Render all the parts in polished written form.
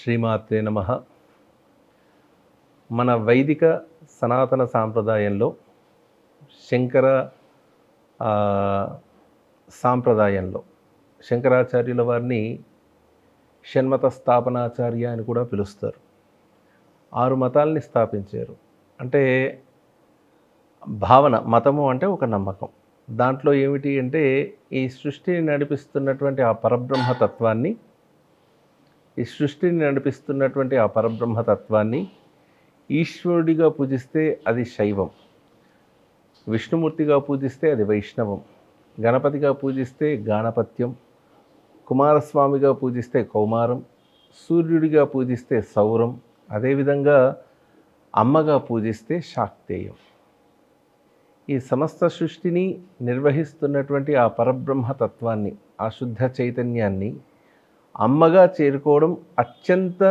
శ్రీమాత్రే నమః. మన వైదిక సనాతన సాంప్రదాయంలో శంకర ఆహ్, సాంప్రదాయంలో శంకరాచార్యుల వారిని షణ్మత స్థాపనాచార్య అని కూడా పిలుస్తారు. 6 మతాల్ని స్థాపించారు. అంటే భావన, మతము అంటే ఒక నమ్మకం. దాంట్లో ఏమిటి అంటే ఈ సృష్టిని నడిపిస్తున్నటువంటి ఆ పరబ్రహ్మ తత్వాన్ని ఈశ్వరుడిగా పూజిస్తే అది శైవం, విష్ణుమూర్తిగా పూజిస్తే అది వైష్ణవం, గణపతిగా పూజిస్తే గాణపత్యం, కుమారస్వామిగా పూజిస్తే కౌమారం, సూర్యుడిగా పూజిస్తే సౌరం, అదేవిధంగా అమ్మగా పూజిస్తే శాక్తేయం. ఈ సమస్త సృష్టిని నిర్వహిస్తున్నటువంటి ఆ పరబ్రహ్మ తత్వాన్ని, ఆ శుద్ధ చైతన్యాన్ని అమ్మగా చేరుకోవడం అత్యంత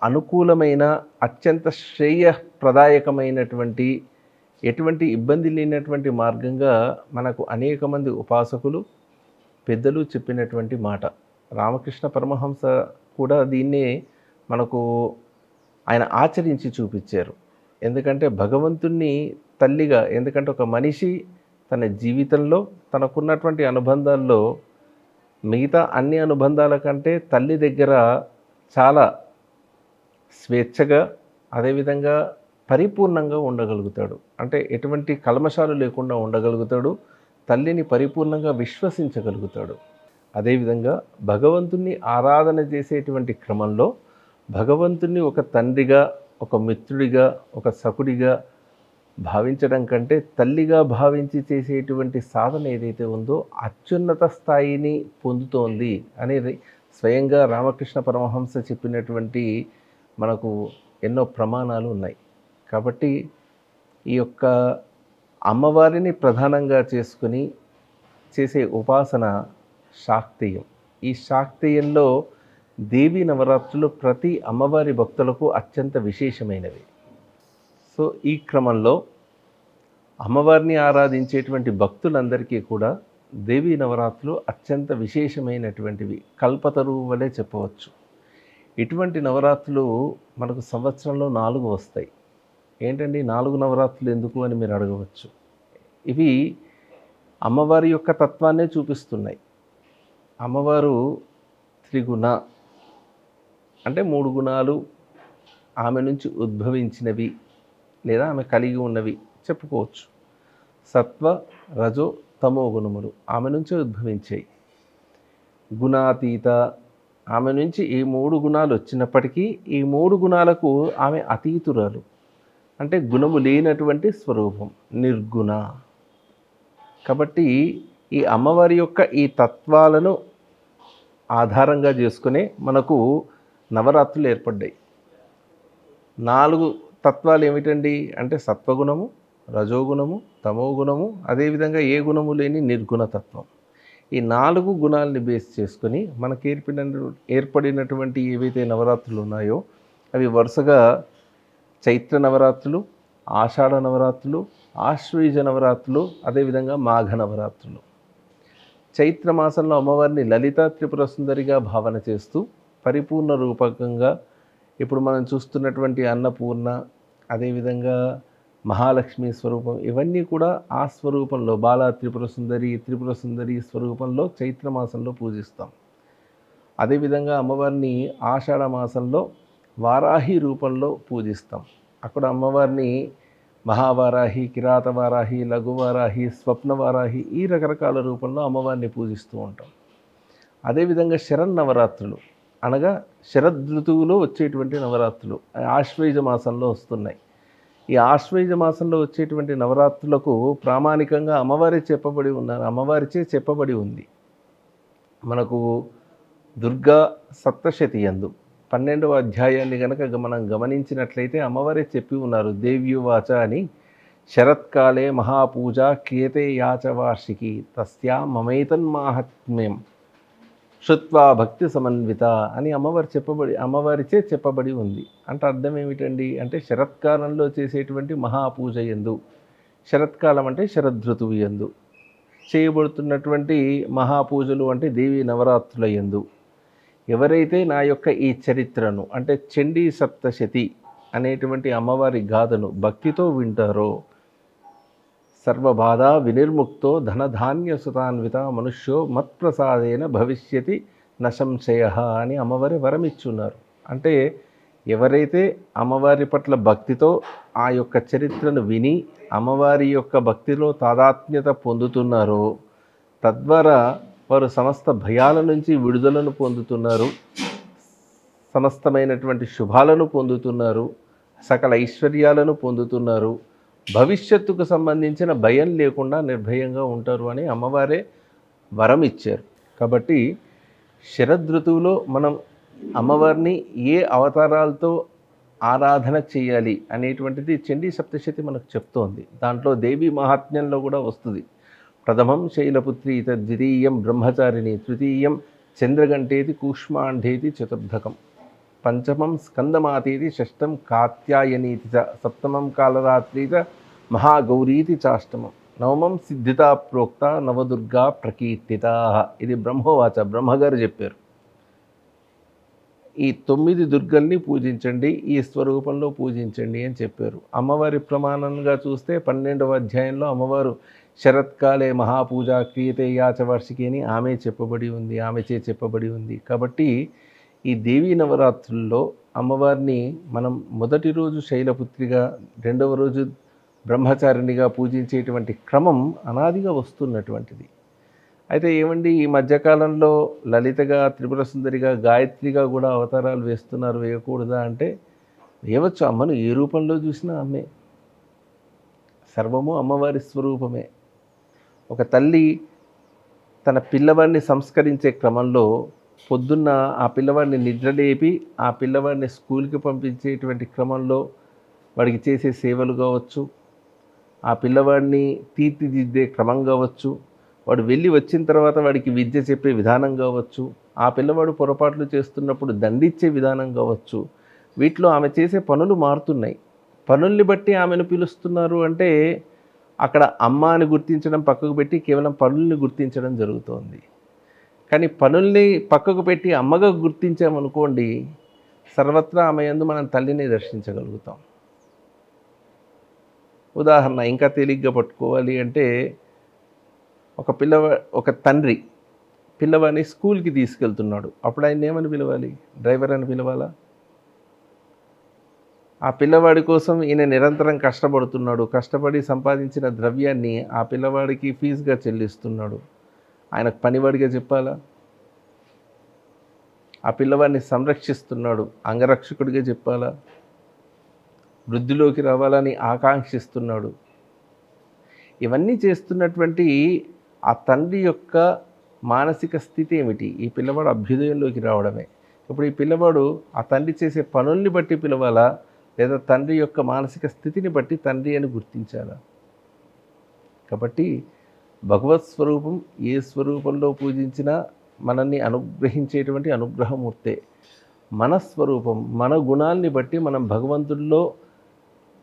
అనుకూలమైన, అత్యంత శ్రేయప్రదాయకమైనటువంటి, ఎటువంటి ఇబ్బంది లేనటువంటి మార్గంగా మనకు అనేక మంది ఉపాసకులు, పెద్దలు చెప్పినటువంటి మాట. రామకృష్ణ పరమహంస కూడా దీన్నే మనకు ఆయన ఆచరించి చూపించారు. ఎందుకంటే భగవంతుణ్ణి తల్లిగా, ఎందుకంటే ఒక మనిషి తన జీవితంలో తనకున్నటువంటి అనుబంధాల్లో మిగతా అన్ని అనుబంధాల కంటే తల్లి దగ్గర చాలా స్వేచ్ఛగా, అదేవిధంగా పరిపూర్ణంగా ఉండగలుగుతాడు. అంటే ఎటువంటి కల్మషాలు లేకుండా ఉండగలుగుతాడు. తల్లిని పరిపూర్ణంగా విశ్వసించగలుగుతాడు. అదేవిధంగా భగవంతుణ్ణి ఆరాధన చేసేటువంటి క్రమంలో భగవంతుణ్ణి ఒక తండ్రిగా, ఒక మిత్రుడిగా, ఒక సకుడిగా భావించడం కంటే తల్లిగా భావించి చేసేటువంటి సాధన ఏదైతే ఉందో అత్యున్నత స్థాయిని పొందుతోంది అనేది స్వయంగా రామకృష్ణ పరమహంస చెప్పినటువంటి మనకు ఎన్నో ప్రమాణాలు ఉన్నాయి. కాబట్టి ఈ యొక్క అమ్మవారిని ప్రధానంగా చేసుకుని చేసే ఉపాసన శాక్తేయం. ఈ శాక్తేయంలో దేవీ నవరాత్రులు ప్రతి అమ్మవారి భక్తులకు అత్యంత విశేషమైనవి. సో ఈ క్రమంలో అమ్మవారిని ఆరాధించేటువంటి భక్తులందరికీ కూడా దేవీ నవరాత్రులు అత్యంత విశేషమైనటువంటివి, కల్పతరువు వలె చెప్పవచ్చు. ఇటువంటి నవరాత్రులు మనకు సంవత్సరంలో 4 వస్తాయి. ఏంటండి 4 నవరాత్రులు ఎందుకు అని మీరు అడగవచ్చు. ఇవి అమ్మవారి యొక్క తత్వాన్నే చూపిస్తున్నాయి. అమ్మవారు త్రిగుణ, అంటే 3 గుణాలు ఆమె నుంచి ఉద్భవించినవి లేదా ఆమె కలిగి ఉన్నవి చెప్పుకోవచ్చు. సత్వ, రజో, తమో గుణములు ఆమె నుంచే ఉద్భవించాయి. గుణాతీత, ఆమె నుంచి ఈ 3 గుణాలు వచ్చినప్పటికీ ఈ 3 గుణాలకు ఆమె అతీతురాలు, అంటే గుణము లేనటువంటి స్వరూపం, నిర్గుణ. కాబట్టి ఈ అమ్మవారి యొక్క ఈ తత్వాలను ఆధారంగా చేసుకునే మనకు నవరాత్రులు ఏర్పడ్డాయి. 4 తత్వాలు ఏమిటండి అంటే సత్వగుణము, రజోగుణము, తమోగుణము, అదేవిధంగా ఏ గుణము లేని నిర్గుణతత్వం. ఈ 4 గుణాలని బేస్ చేసుకొని మనకు ఏర్పడినటువంటి ఏవైతే నవరాత్రులు ఉన్నాయో అవి వరుసగా చైత్ర నవరాత్రులు, ఆషాఢ నవరాత్రులు, ఆశ్వయుజ నవరాత్రులు, అదేవిధంగా మాఘ నవరాత్రులు. చైత్ర మాసంలో అమ్మవారిని లలితా త్రిపుర సుందరిగా భావన చేస్తూ పరిపూర్ణ రూపకంగా, ఇప్పుడు మనం చూస్తున్నటువంటి అన్నపూర్ణ, అదేవిధంగా మహాలక్ష్మి స్వరూపం, ఇవన్నీ కూడా ఆ స్వరూపంలో బాలా త్రిపుర సుందరి స్వరూపంలో చైత్రమాసంలో పూజిస్తాం. అదేవిధంగా అమ్మవారిని ఆషాఢ మాసంలో వారాహి రూపంలో పూజిస్తాం. అక్కడ అమ్మవారిని మహావారాహి, కిరాతవారాహి, లఘువారాహి, స్వప్నవారాహి, ఈ రకరకాల రూపంలో అమ్మవారిని పూజిస్తూ ఉంటాం. అదేవిధంగా శరన్నవరాత్రులు అనగా శరదృతువులో వచ్చేటువంటి నవరాత్రులు ఆశ్వయుజ మాసంలో వస్తున్నాయి. ఈ ఆశ్వయుజ మాసంలో వచ్చేటువంటి నవరాత్రులకు ప్రామాణికంగా అమ్మవారిచే చెప్పబడి ఉంది. మనకు దుర్గా సప్తశతి యందు 12వ అధ్యాయాన్ని కనుక మనం గమనించినట్లయితే అమ్మవారే చెప్పి ఉన్నారు. దేవ్యువాచ అని, శరత్కాలే మహాపూజ క్రియతే యాచ వార్షికి తస్యా మమైతన్మాహాత్మ్యం శృత్వా భక్తి సమన్విత అని అమ్మవారిచే చెప్పబడి ఉంది. అంటే అర్థం ఏమిటండి అంటే శరత్కాలంలో చేసేటువంటి మహాపూజ యందు, శరత్కాలం అంటే శరదృతువు యందు చేయబడుతున్నటువంటి మహాపూజలు అంటే దేవీ నవరాత్రుల యందు ఎవరైతే నా యొక్క ఈ చరిత్రను అంటే చండీ సప్తశతి అనేటువంటి అమ్మవారి గాథను భక్తితో వింటారో సర్వబాధా వినిర్ముక్తో ధనధాన్య సుతాన్విత మనుష్యో మత్ప్రసాదేన భవిష్యతి నశంశయ అని అమ్మవారి వరమిచ్చున్నారు. అంటే ఎవరైతే అమ్మవారి పట్ల భక్తితో ఆ యొక్క చరిత్రను విని అమ్మవారి యొక్క భక్తిలో తాదాత్మ్యత పొందుతున్నారో తద్వారా వారు సమస్త భయాల నుంచి విడుదలను పొందుతున్నారు, సమస్తమైనటువంటి శుభాలను పొందుతున్నారు, సకల ఐశ్వర్యాలను పొందుతున్నారు, భవిష్యత్తుకు సంబంధించిన భయం లేకుండా నిర్భయంగా ఉంటారు అని అమ్మవారే వరం ఇచ్చారు. కాబట్టి శరదృతువులో మనం అమ్మవారిని ఏ అవతారాలతో ఆరాధన చేయాలి అనేటువంటిది చండీ సప్తశతి మనకు చెప్తోంది. దాంట్లో దేవి మహాత్మ్యంలో కూడా వస్తుంది. ప్రథమం శైలపుత్రి ద్వితీయం బ్రహ్మచారిణి, తృతీయం చంద్రగంటేతి కూష్మాండేతి చతుర్థకం, పంచమం స్కందమాతేతి, షష్టం కాత్యాయనీతి చ, సప్తమం కాలరాత్రీత మహాగౌరీతి చాష్టమం, నవమం సిద్ధితా ప్రోక్త నవదుర్గా ప్రకీర్తితా. ఇది బ్రహ్మోవాచ, బ్రహ్మగారు చెప్పారు. ఈ 9 దుర్గల్ని పూజించండి, ఈ స్వరూపంలో పూజించండి అని చెప్పారు. అమ్మవారి ప్రమాణంగా చూస్తే 12వ అధ్యాయంలో అమ్మవారు శరత్కాలే మహాపూజ క్రియతే యాచవార్షికి అని ఆమె చెప్పబడి ఉంది. కాబట్టి ఈ దేవీ నవరాత్రుల్లో అమ్మవారిని మనం మొదటి రోజు శైలపుత్రిగా, రెండవ రోజు బ్రహ్మచారిణిగా పూజించేటువంటి క్రమం అనాదిగా వస్తున్నటువంటిది. అయితే ఏమండి ఈ మధ్యకాలంలో లలితగా, త్రిపుర సుందరిగా, గాయత్రిగా కూడా అవతారాలు వేస్తున్నారు, వేయకూడదా అంటే వేయవచ్చు. అమ్మను ఏ రూపంలో చూసినా అమ్మే, సర్వము అమ్మవారి స్వరూపమే. ఒక తల్లి తన పిల్లవాడిని సంస్కరించే క్రమంలో పొద్దున్న ఆ పిల్లవాడిని నిద్రలేపి ఆ పిల్లవాడిని స్కూల్కి పంపించేటువంటి క్రమంలో వాడికి చేసే సేవలు కావచ్చు, ఆ పిల్లవాడిని తీర్చిదిద్దే క్రమం కావచ్చు, వాడు వెళ్ళి వచ్చిన తర్వాత వాడికి విద్య చెప్పే విధానం కావచ్చు, ఆ పిల్లవాడు పొరపాట్లు చేస్తున్నప్పుడు దండిచ్చే విధానం కావచ్చు, వీటిలో ఆమె చేసే పనులు మారుతున్నాయి. పనుల్ని బట్టి ఆమెను పిలుస్తున్నారు అంటే అక్కడ అమ్మ అని గుర్తించడం పక్కకు పెట్టి కేవలం పనుల్ని గుర్తించడం జరుగుతోంది. కానీ పనుల్ని పక్కకు పెట్టి అమ్మగా గుర్తించామనుకోండి, సర్వత్రా ఆమె యందు మనం తల్లిని దర్శించగలుగుతాం. ఉదాహరణ ఇంకా తేలిగ్గా పట్టుకోవాలి అంటే ఒక తండ్రి పిల్లవాడిని స్కూల్కి తీసుకెళ్తున్నాడు. అప్పుడు ఆయన ఏమని పిలవాలి? డ్రైవర్ అని పిలవాలా? ఆ పిల్లవాడి కోసం ఈయన నిరంతరం కష్టపడుతున్నాడు, కష్టపడి సంపాదించిన ద్రవ్యాన్ని ఆ పిల్లవాడికి ఫీజుగా చెల్లిస్తున్నాడు. ఆయనకు పనివాడిగా చెప్పాలా? ఆ పిల్లవాడిని సంరక్షిస్తున్నాడు, అంగరక్షకుడిగా చెప్పాలా? వృద్ధిలోకి రావాలని ఆకాంక్షిస్తున్నాడు. ఇవన్నీ చేస్తున్నటువంటి ఆ తండ్రి యొక్క మానసిక స్థితి ఏమిటి? ఈ పిల్లవాడు అభ్యుదయంలోకి రావడమే. ఇప్పుడు ఈ పిల్లవాడు ఆ తండ్రి చేసే పనుల్ని బట్టి పిలవాలా, లేదా తండ్రి యొక్క మానసిక స్థితిని బట్టి తండ్రి అని గుర్తించాలా? కాబట్టి భగవత్ స్వరూపం ఏ స్వరూపంలో పూజించినా మనల్ని అనుగ్రహించేటువంటి అనుగ్రహమూర్తే. మన స్వరూపం, మన గుణాల్ని బట్టి మనం భగవంతుల్లో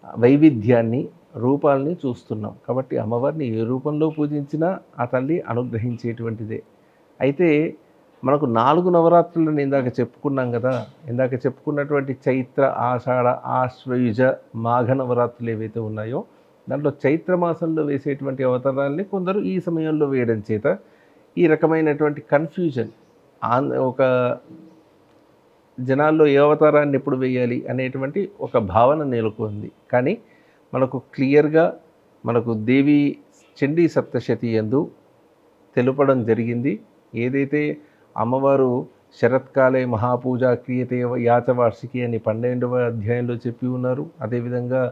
వైవిధ్యాన్ని, రూపాలని చూస్తున్నాం. కాబట్టి అమ్మవారిని ఏ రూపంలో పూజించినా ఆ తల్లి అనుగ్రహించేటువంటిదే. అయితే మనకు 4 నవరాత్రులను ఇందాక చెప్పుకున్నాం కదా. ఇందాక చెప్పుకున్నటువంటి చైత్ర, ఆషాఢ, ఆశ్వయుజ, మాఘ నవరాత్రులు ఏవైతే ఉన్నాయో దాంట్లో చైత్ర మాసంలో వేసేటువంటి అవతారాలని కొందరు ఈ సమయంలో వేయడం చేత ఈ రకమైనటువంటి కన్ఫ్యూజన్, ఒక జనాల్లో ఏ అవతారాన్ని ఎప్పుడు వేయాలి అనేటువంటి ఒక భావన నెలకొంది. కానీ మనకు క్లియర్గా మనకు దేవి చండీ సప్తశతి యందు తెలుపడం జరిగింది. ఏదైతే అమ్మవారు శరత్కాలే మహాపూజ క్రియతే యాచవార్షికి అని 12వ అధ్యాయంలో చెప్పి ఉన్నారు. అదేవిధంగా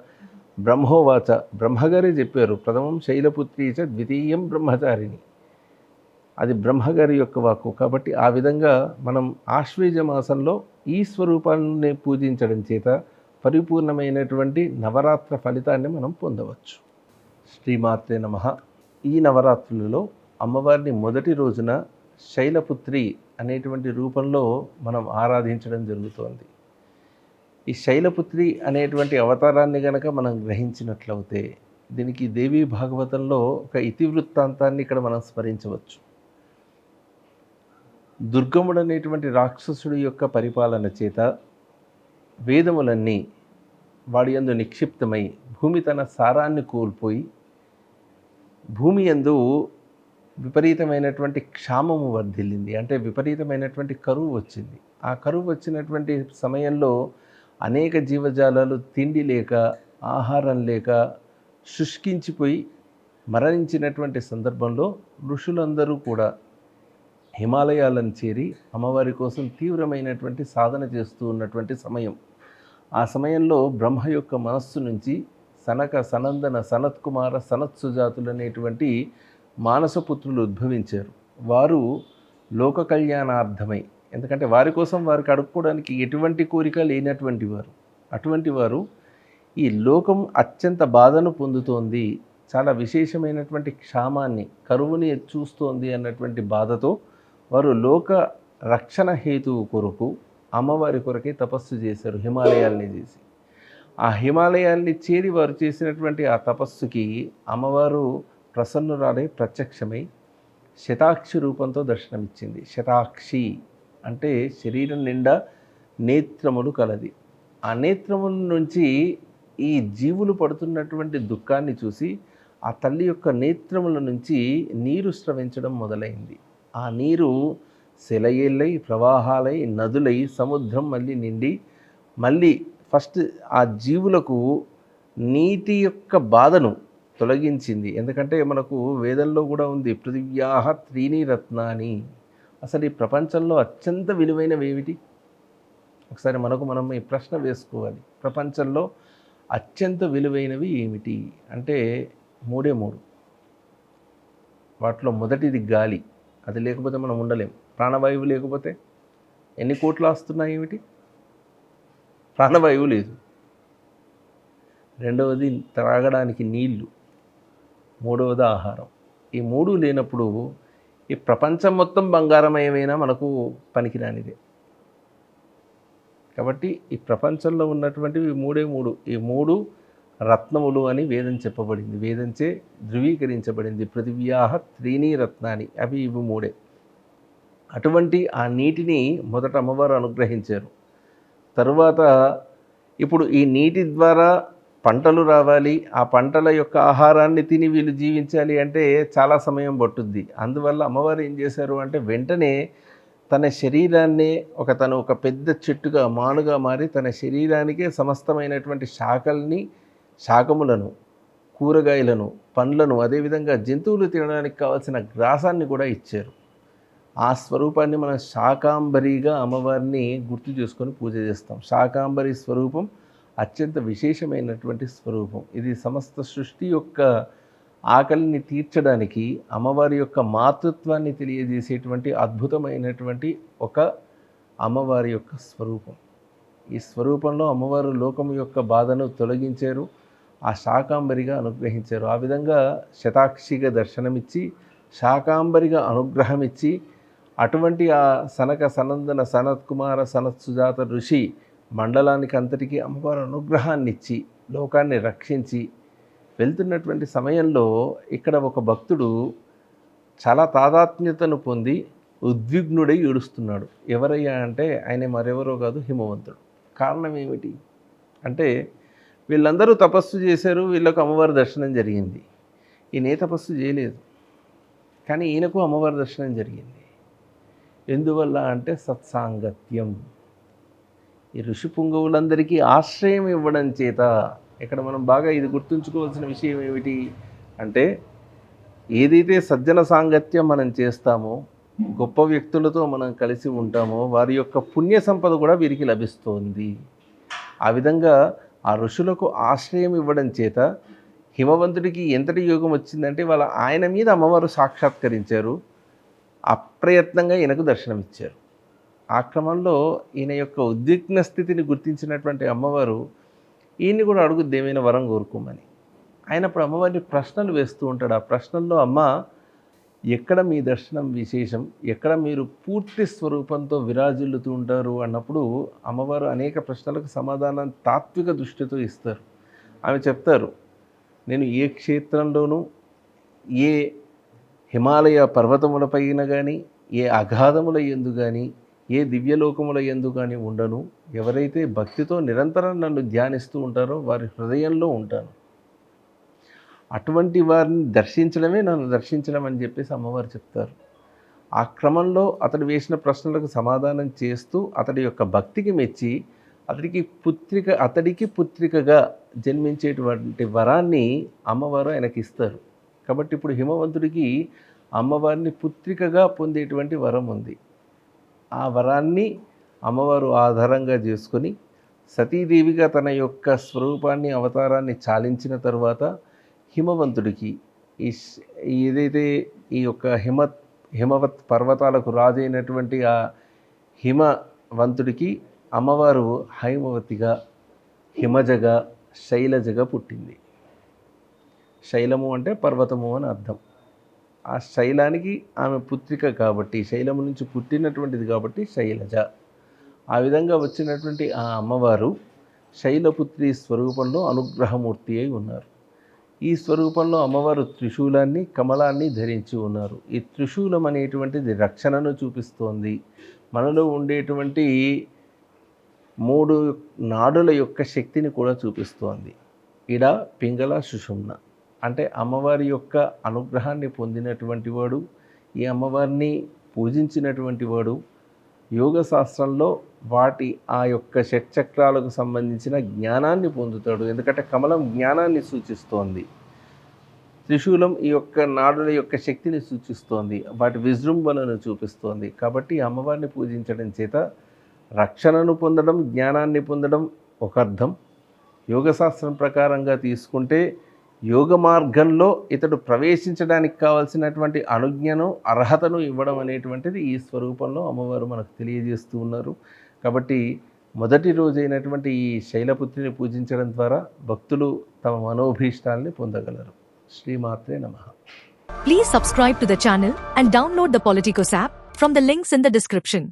బ్రహ్మోవాచ, బ్రహ్మగారే చెప్పారు, ప్రథమం శైలపుత్రీ చ ద్వితీయం బ్రహ్మచారిణి, అది బ్రహ్మగారి యొక్క వాక్కు. కాబట్టి ఆ విధంగా మనం ఆశ్వేజ మాసంలో ఈ స్వరూపాన్ని పూజించడం చేత పరిపూర్ణమైనటువంటి నవరాత్ర ఫలితాన్ని మనం పొందవచ్చు. శ్రీమాత్రే నమః. ఈ నవరాత్రులలో అమ్మవారిని మొదటి రోజున శైలపుత్రి అనేటువంటి రూపంలో మనం ఆరాధించడం జరుగుతోంది. ఈ శైలపుత్రి అనేటువంటి అవతారాన్ని గనక మనం గ్రహించినట్లయితే దీనికి దేవీ భాగవతంలో ఒక ఇతివృత్తాంతాన్ని ఇక్కడ మనం స్మరించవచ్చు. దుర్గముడనేటువంటి రాక్షసుడి యొక్క పరిపాలన చేత వేదములన్నీ వాడి యందు నిక్షిప్తమై భూమి తన సారాన్ని కోల్పోయి భూమి యందు విపరీతమైనటువంటి క్షామము వర్ధిల్లింది. అంటే విపరీతమైనటువంటి కరువు వచ్చింది. ఆ కరువు వచ్చినటువంటి సమయంలో అనేక జీవజాలాలు తిండి లేక, ఆహారం లేక శుష్కించిపోయి మరణించినటువంటి సందర్భంలో ఋషులందరూ కూడా హిమాలయాలను చేరి అమ్మవారి కోసం తీవ్రమైనటువంటి సాధన చేస్తూ ఉన్నటువంటి సమయం. ఆ సమయంలో బ్రహ్మ యొక్క మనస్సు నుంచి సనక, సనందన, సనత్కుమార, సనత్సుజాతులు అనేటువంటి మానసపుత్రులు ఉద్భవించారు. వారు లోక కళ్యాణార్థమై, ఎందుకంటే వారి కోసం వారికి అడుక్కోవడానికి ఎటువంటి కోరిక లేనటువంటి వారు, అటువంటి వారు ఈ లోకం అత్యంత బాధను పొందుతోంది, చాలా విశేషమైనటువంటి క్షామాన్ని, కరువుని చూస్తోంది అన్నటువంటి బాధతో వారు లోక రక్షణ హేతువు కొరకు అమ్మవారి కొరకే తపస్సు చేశారు, హిమాలయాల్ని చేసి. ఆ హిమాలయాల్ని చేరి వారు చేసినటువంటి ఆ తపస్సుకి అమ్మవారు ప్రసన్నురాలై ప్రత్యక్షమై శతాక్షి రూపంతో దర్శనమిచ్చింది. శతాక్షి అంటే శరీరం నిండా నేత్రములు కలది. ఆ నేత్రముల నుంచి ఈ జీవులు పడుతున్నటువంటి దుఃఖాన్ని చూసి ఆ తల్లి యొక్క నేత్రముల నుంచి నీరు స్రవించడం మొదలైంది. ఆ నీరు సెలయేళ్ళై, ప్రవాహాలై, నదులై, సముద్రం మళ్ళీ నిండి మళ్ళీ ఫస్ట్ ఆ జీవులకు నీటి యొక్క బాధను తొలగించింది. ఎందుకంటే మనకు వేదంలో కూడా ఉంది, పృథివ్యాహ త్రీణి రత్నాని. అసలు ఈ ప్రపంచంలో అత్యంత విలువైనవి ఏమిటి? ఒకసారి మనం ఈ ప్రశ్న వేసుకోవాలి. ప్రపంచంలో అత్యంత విలువైనవి ఏమిటి అంటే మూడే మూడు. వాటిలో మొదటిది గాలి. అది లేకపోతే మనం ఉండలేం. ప్రాణవాయువు లేకపోతే ఎన్ని కోట్లు వస్తున్నాయి ఏమిటి? ప్రాణవాయువు లేదు. రెండవది త్రాగడానికి నీళ్లు. మూడవది ఆహారం. ఈ మూడు లేనప్పుడు ఈ ప్రపంచం మొత్తం బంగారమయమైనా మనకు పనికిరానిదే. కాబట్టి ఈ ప్రపంచంలో ఉన్నటువంటివి మూడే మూడు. ఈ మూడు రత్నములు అని వేదం చెప్పబడింది, వేదంచే ధృవీకరించబడింది. పృథివ్యాహ త్రీణి రత్నాని, అవి ఇవి మూడే. అటువంటి ఆ నీటిని మొదట అమ్మవారు అనుగ్రహించారు. తరువాత ఇప్పుడు ఈ నీటి ద్వారా పంటలు రావాలి, ఆ పంటల యొక్క ఆహారాన్ని తిని వీళ్ళు జీవించాలి అంటే చాలా సమయం పట్టుద్ది. అందువల్ల అమ్మవారు ఏం చేశారు అంటే వెంటనే తన శరీరాన్నే తను ఒక పెద్ద చెట్టుగా, మానుగా మారి తన శరీరానికే సమస్తమైనటువంటి శాకములను, కూరగాయలను, పండ్లను, అదేవిధంగా జంతువులు తినడానికి కావాల్సిన గ్రాసాన్ని కూడా ఇచ్చారు. ఆ స్వరూపాన్ని మనం శాకాంబరిగా అమ్మవారిని గుర్తు చేసుకొని పూజ చేస్తాం. శాకాంబరి స్వరూపం అత్యంత విశేషమైనటువంటి స్వరూపం. ఇది సమస్త సృష్టి యొక్క ఆకలిని తీర్చడానికి అమ్మవారి యొక్క మాతృత్వాన్ని తెలియజేసేటువంటి అద్భుతమైనటువంటి ఒక అమ్మవారి యొక్క స్వరూపం. ఈ స్వరూపంలో అమ్మవారు లోకం యొక్క బాధను తొలగించారు, ఆ శాకాంబరిగా అనుగ్రహించారు. ఆ విధంగా శతాక్షిగా దర్శనమిచ్చి, శాకాంబరిగా అనుగ్రహం ఇచ్చి, అటువంటి ఆ సనక, సనందన, సనత్కుమార, సనత్సుజాత ఋషి మండలానికి అంతటికీ అమ్మవారు అనుగ్రహాన్ని ఇచ్చి లోకాన్ని రక్షించి వెళ్తున్నటువంటి సమయంలో ఇక్కడ ఒక భక్తుడు చాలా తాదాత్మ్యతను పొంది ఉద్విగ్నుడై ఏడుస్తున్నాడు. ఎవరయ్యా అంటే ఆయన మరెవరో కాదు, హిమవంతుడు. కారణం ఏమిటి అంటే వీళ్ళందరూ తపస్సు చేశారు, వీళ్ళకు అమ్మవారి దర్శనం జరిగింది. ఈయన ఏ తపస్సు చేయలేదు, కానీ ఈయనకు అమ్మవారి దర్శనం జరిగింది. ఎందువల్ల అంటే సత్సాంగత్యం. ఈ ఋషి పుంగవులందరికీ ఆశ్రయం ఇవ్వడం చేత. ఇక్కడ మనం బాగా ఇది గుర్తుంచుకోవాల్సిన విషయం ఏమిటి అంటే ఏదైతే సజ్జన సాంగత్యం మనం చేస్తామో, గొప్ప వ్యక్తులతో మనం కలిసి ఉంటామో, వారి యొక్క పుణ్య సంపద కూడా వీరికి లభిస్తుంది. ఆ విధంగా ఆ ఋషులకు ఆశ్రయం ఇవ్వడం చేత హిమవంతుడికి ఎంతటి యోగం వచ్చిందంటే ఆయన మీద అమ్మవారు సాక్షాత్కరించారు, అప్రయత్నంగా ఈయనకు దర్శనమిచ్చారు. ఆ క్రమంలో ఈయన యొక్క ఉద్విగ్న స్థితిని గుర్తించినటువంటి అమ్మవారు ఈయన్ని కూడా అడుగుద్ది ఏమైనా వరం కోరుకోమని. ఆయనప్పుడు అమ్మవారిని ప్రశ్నలు వేస్తూ ఉంటాడు. ఆ ప్రశ్నల్లో అమ్మ ఎక్కడ మీ దర్శనం విశేషం, ఎక్కడ మీరు పూర్తి స్వరూపంతో విరాజిల్లుతూ ఉంటారు అన్నప్పుడు అమ్మవారు అనేక ప్రశ్నలకు సమాధానం తాత్విక దృష్టితో ఇస్తారు. ఆమె చెప్తారు, నేను ఏ క్షేత్రంలోనూ, ఏ హిమాలయ పర్వతములపైన కానీ, ఏ అగాధముల యందు కానీ ఏ దివ్యలోకముల యందు కానీ ఉండను. ఎవరైతే భక్తితో నిరంతరం నన్ను ధ్యానిస్తూ ఉంటారో వారి హృదయంలో ఉంటాను. అటువంటి వారిని దర్శించడమే నన్ను దర్శించడం అని చెప్పేసి అమ్మవారు చెప్తారు. ఆ క్రమంలో అతడు వేసిన ప్రశ్నలకు సమాధానం చేస్తూ అతడి యొక్క భక్తికి మెచ్చి అతడికి పుత్రికగా జన్మించేటువంటి వరాన్ని అమ్మవారు ఆయనకి ఇస్తారు. కాబట్టి ఇప్పుడు హిమవంతుడికి అమ్మవారిని పుత్రికగా పొందేటువంటి వరం ఉంది. ఆ వరాన్ని అమ్మవారు ఆధారంగా చేసుకొని సతీదేవిగా తన యొక్క స్వరూపాన్ని అవతారాన్ని చాలించిన తర్వాత హిమవంతుడికి ఏదైతే ఈ యొక్క హిమవత్ పర్వతాలకు రాజైనటువంటి ఆ హిమవంతుడికి అమ్మవారు హైమవతిగా, హిమజగా, శైలజగా పుట్టింది. శైలము అంటే పర్వతము అని అర్థం. ఆ శైలానికి ఆమె పుత్రిక కాబట్టి, శైలము నుంచి పుట్టినటువంటిది కాబట్టి శైలజ. ఆ విధంగా వచ్చినటువంటి ఆ అమ్మవారు శైలపుత్రి స్వరూపంలో అనుగ్రహమూర్తి అయి ఉన్నారు. ఈ స్వరూపంలో అమ్మవారు త్రిశూలాన్ని, కమలాన్ని ధరించి ఉన్నారు. ఈ త్రిశూలం అనేటువంటిది రక్షణను చూపిస్తోంది. మనలో ఉండేటువంటి 3 నాడుల యొక్క శక్తిని కూడా చూపిస్తోంది. ఇడ, పింగళ, సుషుమ్న. అంటే అమ్మవారి యొక్క అనుగ్రహాన్ని పొందినటువంటి వాడు, ఈ అమ్మవారిని పూజించినటువంటి వాడు యోగ శాస్త్రంలో వాటి ఆ యొక్క షట్చక్రాలకు సంబంధించిన జ్ఞానాన్ని పొందుతాడు. ఎందుకంటే కమలం జ్ఞానాన్ని సూచిస్తోంది, త్రిశూలం ఈ యొక్క నాడుల యొక్క శక్తిని సూచిస్తోంది, వాటి విజృంభణను చూపిస్తోంది. కాబట్టి అమ్మవారిని పూజించడం చేత రక్షణను పొందడం, జ్ఞానాన్ని పొందడం ఒక అర్థం. యోగశాస్త్రం ప్రకారంగా తీసుకుంటే యోగ మార్గంలో ఇతడు ప్రవేశించడానికి కావాల్సినటువంటి అనుజ్ఞను, అర్హతను ఇవ్వడం అనేటువంటిది ఈ స్వరూపంలో అమ్మవారు మనకు తెలియజేస్తూ ఉన్నారు. కాబట్టి మొదటి రోజైనటువంటి ఈ శైలపుత్రిని పూజించడం ద్వారా భక్తులు తమ మనోభీష్టాలని పొందగలరు. శ్రీమాత్రే నమః. Please subscribe to the channel and download the Politicos app from the links in the description.